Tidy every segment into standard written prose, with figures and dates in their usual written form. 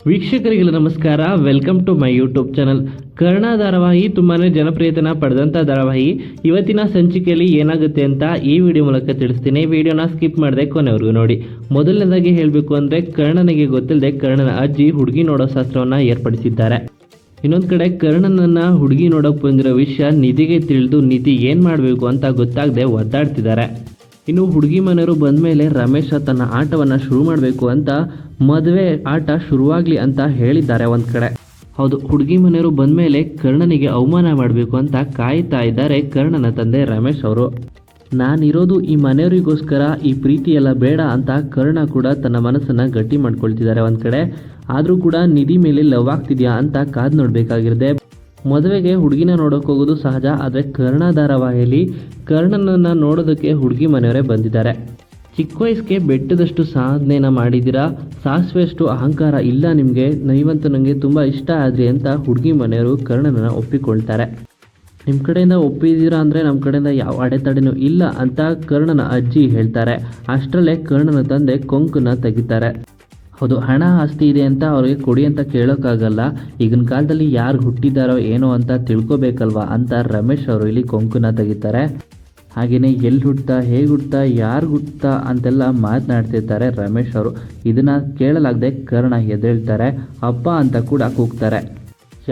ವೀಕ್ಷಕರಿಗೆ ನಮಸ್ಕಾರ. Welcome to my YouTube channel. Karna ಧಾರಾವಾಹಿ ತುಂಬಾ ಜನಪ್ರಿಯತೆನ ಪಡೆದಂಥ ಧಾರಾವಾಹಿ. ಇವತ್ತಿನ ಸಂಚಿಕೆಯಲ್ಲಿ ಏನಾಗುತ್ತೆ ಅಂತ ಈ ವಿಡಿಯೋ ಮೂಲಕ ತಿಳಿಸ್ತೀನಿ. ವಿಡಿಯೋನ ಸ್ಕಿಪ್ ಮಾಡದೆ ಕೊನೆವರೆಗೂ ನೋಡಿ. ಮೊದಲನೇದಾಗಿ ಹೇಳಬೇಕು ಅಂದರೆ, ಕರ್ಣನಿಗೆ ಗೊತ್ತಿಲ್ಲದೆ ಕರ್ಣನ ಅಜ್ಜಿ ಹುಡುಗಿ ನೋಡೋ ಶಾಸ್ತ್ರವನ್ನು ಏರ್ಪಡಿಸಿದ್ದಾರೆ. ಇನ್ನೊಂದು ಕಡೆ ಕರ್ಣನನ್ನ ಹುಡುಗಿ ನೋಡೋಕೆ ಬಂದಿರೋ ವಿಷಯ ನಿಧಿಗೆ ತಿಳಿದು ನಿಧಿ ಏನು ಮಾಡಬೇಕು ಅಂತ ಗೊತ್ತಾಗದೆ ಒದ್ದಾಡ್ತಿದ್ದಾರೆ. ಇನ್ನು ಹುಡುಗಿ ಮನೆಯವರು ಬಂದ ಮೇಲೆ ರಮೇಶ ತನ್ನ ಆಟವನ್ನು ಶುರು ಮಾಡಬೇಕು ಅಂತ ಮದುವೆ ಆಟ ಶುರುವಾಗಲಿ ಅಂತ ಹೇಳಿದ್ದಾರೆ. ಒಂದು ಕಡೆ ಹೌದು, ಹುಡುಗಿ ಮನೆಯವರು ಬಂದ ಮೇಲೆ ಕರ್ಣನಿಗೆ ಅವಮಾನ ಮಾಡಬೇಕು ಅಂತ ಕಾಯ್ತಾ ಇದ್ದಾರೆ ಕರ್ಣನ ತಂದೆ ರಮೇಶ್ ಅವರು. ನಾನಿರೋದು ಈ ಮನೆಯವರಿಗೋಸ್ಕರ, ಈ ಪ್ರೀತಿ ಎಲ್ಲ ಬೇಡ ಅಂತ ಕರ್ಣ ಕೂಡ ತನ್ನ ಮನಸ್ಸನ್ನು ಗಟ್ಟಿ ಮಾಡ್ಕೊಳ್ತಿದ್ದಾರೆ. ಒಂದು ಕಡೆ ಆದರೂ ಕೂಡ ನಿಧಿ ಮೇಲೆ ಲವ್ ಆಗ್ತಿದ್ಯಾ ಅಂತ ಕಾದು ನೋಡಬೇಕಾಗಿರುತ್ತೆ. ಮದುವೆಗೆ ಹುಡುಗಿನ ನೋಡೋಕೆ ಹೋಗೋದು ಸಹಜ, ಆದರೆ ಕರ್ಣ ಧಾರಾವಾಹಿಯಲ್ಲಿ ಕರ್ಣನನ್ನು ನೋಡೋದಕ್ಕೆ ಹುಡುಗಿ ಮನೆಯವರೇ ಬಂದಿದ್ದಾರೆ. ಚಿಕ್ಕ ವಯಸ್ಸಿಗೆ ಬೆಟ್ಟದಷ್ಟು ಸಾಧನೆನ ಮಾಡಿದ್ದೀರಾ, ಸಾಸಿವೆಯಷ್ಟು ಅಹಂಕಾರ ಇಲ್ಲ ನಿಮಗೆ, ನೀವಂತೂ ನನಗೆ ತುಂಬ ಇಷ್ಟ ಆದ್ರಿ ಅಂತ ಹುಡುಗಿ ಮನೆಯವರು ಕರ್ಣನನ್ನು ಒಪ್ಪಿಕೊಳ್ತಾರೆ. ನಿಮ್ಮ ಕಡೆಯಿಂದ ಒಪ್ಪಿದ್ದೀರಾ ಅಂದರೆ ನಮ್ಮ ಕಡೆಯಿಂದ ಯಾವ ಅಡೆತಡೆನೂ ಇಲ್ಲ ಅಂತ ಕರ್ಣನ ಅಜ್ಜಿ ಹೇಳ್ತಾರೆ. ಅಷ್ಟರಲ್ಲೇ ಕರ್ಣನ ತಂದೆ ಕೊಂಕನ್ನ ತೆಗಿತಾರೆ. ಹೌದು, ಹಣ ಆಸ್ತಿ ಇದೆ ಅಂತ ಅವ್ರಿಗೆ ಕೊಡಿ ಅಂತ ಕೇಳೋಕ್ಕಾಗಲ್ಲ, ಈಗಿನ ಕಾಲದಲ್ಲಿ ಯಾರು ಹುಟ್ಟಿದಾರೋ ಏನೋ ಅಂತ ತಿಳ್ಕೊಬೇಕಲ್ವಾ ಅಂತ ರಮೇಶ್ ಅವರು ಇಲ್ಲಿ ಕೊಂಕನ್ನ ತೆಗಿತಾರೆ. ಹಾಗೆಯೇ ಎಲ್ಲಿ ಹುಟ್ತಾ, ಹೇಗೆ ಹುಟ್ತಾ, ಯಾರು ಹುಟ್ತಾ ಅಂತೆಲ್ಲ ಮಾತನಾಡ್ತಿರ್ತಾರೆ ರಮೇಶ್ ಅವರು. ಇದನ್ನು ಕೇಳಲಾಗದೆ ಕರ್ಣ ಎದ್ದೇಳ್ತಾರೆ. ಅಪ್ಪ ಅಂತ ಕೂಡ ಕೂಗ್ತಾರೆ.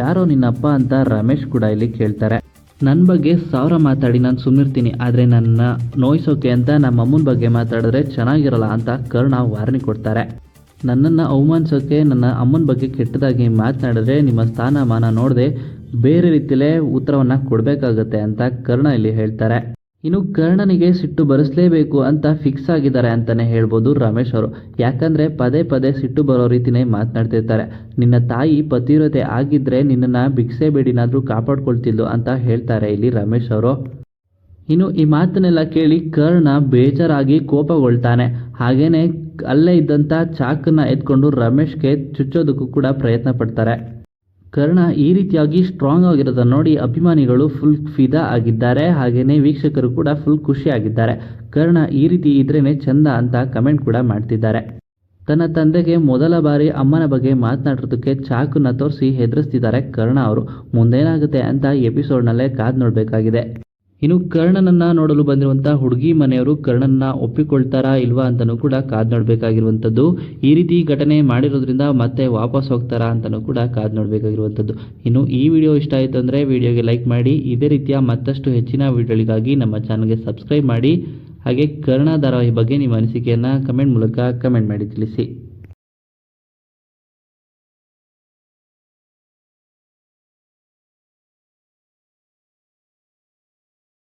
ಯಾರೋ ನಿನ್ನಪ್ಪ ಅಂತ ರಮೇಶ್ ಕೂಡ ಇಲ್ಲಿ ಕೇಳ್ತಾರೆ. ನನ್ನ ಬಗ್ಗೆ 1000 ಮಾತಾಡಿ ನಾನು ಸುಮ್ಮನಿರ್ತೀನಿ, ಆದರೆ ನನ್ನ ನೋಯಿಸೋಕೆ ಅಂತ ನಮ್ಮ ಅಮ್ಮನ ಬಗ್ಗೆ ಮಾತಾಡಿದ್ರೆ ಚೆನ್ನಾಗಿರಲ್ಲ ಅಂತ ಕರ್ಣ ವಾರ್ನಿಂಗ್ ಕೊಡ್ತಾರೆ. ನನ್ನನ್ನು ಅವಮಾನಿಸೋಕೆ, ನನ್ನ ಅಮ್ಮನ ಬಗ್ಗೆ ಕೆಟ್ಟದಾಗಿ ಮಾತನಾಡಿದ್ರೆ ನಿಮ್ಮ ಸ್ಥಾನಮಾನ ನೋಡದೆ ಬೇರೆ ರೀತಿಯಲ್ಲೇ ಉತ್ತರವನ್ನು ಕೊಡಬೇಕಾಗತ್ತೆ ಅಂತ ಕರ್ಣ ಇಲ್ಲಿ ಹೇಳ್ತಾರೆ. ಇನ್ನು ಕರ್ಣನಿಗೆ ಸಿಟ್ಟು ಬರೆಸಲೇಬೇಕು ಅಂತ ಫಿಕ್ಸ್ ಆಗಿದ್ದಾರೆ ಅಂತಲೇ ಹೇಳ್ಬೋದು ರಮೇಶ್ ಅವರು. ಯಾಕಂದರೆ ಪದೇ ಪದೇ ಸಿಟ್ಟು ಬರೋ ರೀತಿಯೇ ಮಾತನಾಡ್ತಿರ್ತಾರೆ. ನಿನ್ನ ತಾಯಿ ಪತಿವ್ರತೆ ಆಗಿದ್ದರೆ ನಿನ್ನನ್ನು ಭಿಕ್ಷೆ ಬೇಡಿನಾದರೂ ಕಾಪಾಡ್ಕೊಳ್ತಿದ್ಲು ಅಂತ ಹೇಳ್ತಾರೆ ಇಲ್ಲಿ ರಮೇಶ್ ಅವರು. ಇನ್ನು ಈ ಮಾತನ್ನೆಲ್ಲ ಕೇಳಿ ಕರ್ಣ ಬೇಜಾರಾಗಿ ಕೋಪಗೊಳ್ತಾನೆ. ಹಾಗೇನೆ ಅಲ್ಲೇ ಇದ್ದಂಥ ಚಾಕನ್ನು ಎತ್ಕೊಂಡು ರಮೇಶ್ಗೆ ಚುಚ್ಚೋದಕ್ಕೂ ಕೂಡ ಪ್ರಯತ್ನ ಪಡ್ತಾರೆ. ಕರ್ಣ ಈ ರೀತಿಯಾಗಿ ಸ್ಟ್ರಾಂಗ್ ಆಗಿರೋದನ್ನು ನೋಡಿ ಅಭಿಮಾನಿಗಳು ಫುಲ್ ಫಿದಾ ಆಗಿದ್ದಾರೆ. ಹಾಗೆಯೇ ವೀಕ್ಷಕರು ಕೂಡ ಫುಲ್ ಖುಷಿಯಾಗಿದ್ದಾರೆ. ಕರ್ಣ ಈ ರೀತಿ ಇದ್ರೇ ಚಂದ ಅಂತ ಕಮೆಂಟ್ ಕೂಡ ಮಾಡ್ತಿದ್ದಾರೆ. ತನ್ನ ತಂದೆಗೆ ಮೊದಲ ಬಾರಿ ಅಮ್ಮನ ಬಗ್ಗೆ ಮಾತನಾಡೋದಕ್ಕೆ ಚಾಕನ್ನ ತೋರಿಸಿ ಹೆದರಿಸ್ತಿದ್ದಾರೆ ಕರ್ಣ ಅವರು. ಮುಂದೇನಾಗುತ್ತೆ ಅಂತ ಎಪಿಸೋಡ್ನಲ್ಲೇ ಕಾದು ನೋಡಬೇಕಾಗಿದೆ. ಇನ್ನು ಕರ್ಣನನ್ನು ನೋಡಲು ಬಂದಿರುವಂಥ ಹುಡುಗಿ ಮನೆಯವರು ಕರ್ಣನನ್ನ ಒಪ್ಪಿಕೊಳ್ತಾರಾ ಇಲ್ವಾ ಅಂತಲೂ ಕೂಡ ಕಾದು ನೋಡಬೇಕಾಗಿರುವಂಥದ್ದು. ಈ ರೀತಿ ಘಟನೆ ಮಾಡಿರೋದ್ರಿಂದ ಮತ್ತೆ ವಾಪಸ್ ಹೋಗ್ತಾರಾ ಅಂತಲೂ ಕೂಡ ಕಾದು ನೋಡಬೇಕಾಗಿರುವಂಥದ್ದು. ಇನ್ನು ಈ ವಿಡಿಯೋ ಇಷ್ಟ ಆಯಿತು ಅಂದರೆ ವಿಡಿಯೋಗೆ ಲೈಕ್ ಮಾಡಿ. ಇದೇ ರೀತಿಯ ಮತ್ತಷ್ಟು ಹೆಚ್ಚಿನ ವಿಡಿಯೋಗಳಿಗಾಗಿ ನಮ್ಮ ಚಾನಲ್ಗೆ ಸಬ್ಸ್ಕ್ರೈಬ್ ಮಾಡಿ. ಹಾಗೆ ಕರ್ಣ ಧಾರಾವಾಹಿ ಬಗ್ಗೆ ನಿಮ್ಮ ಅನಿಸಿಕೆಯನ್ನು ಕಮೆಂಟ್ ಮೂಲಕ ಕಮೆಂಟ್ ಮಾಡಿ ತಿಳಿಸಿ.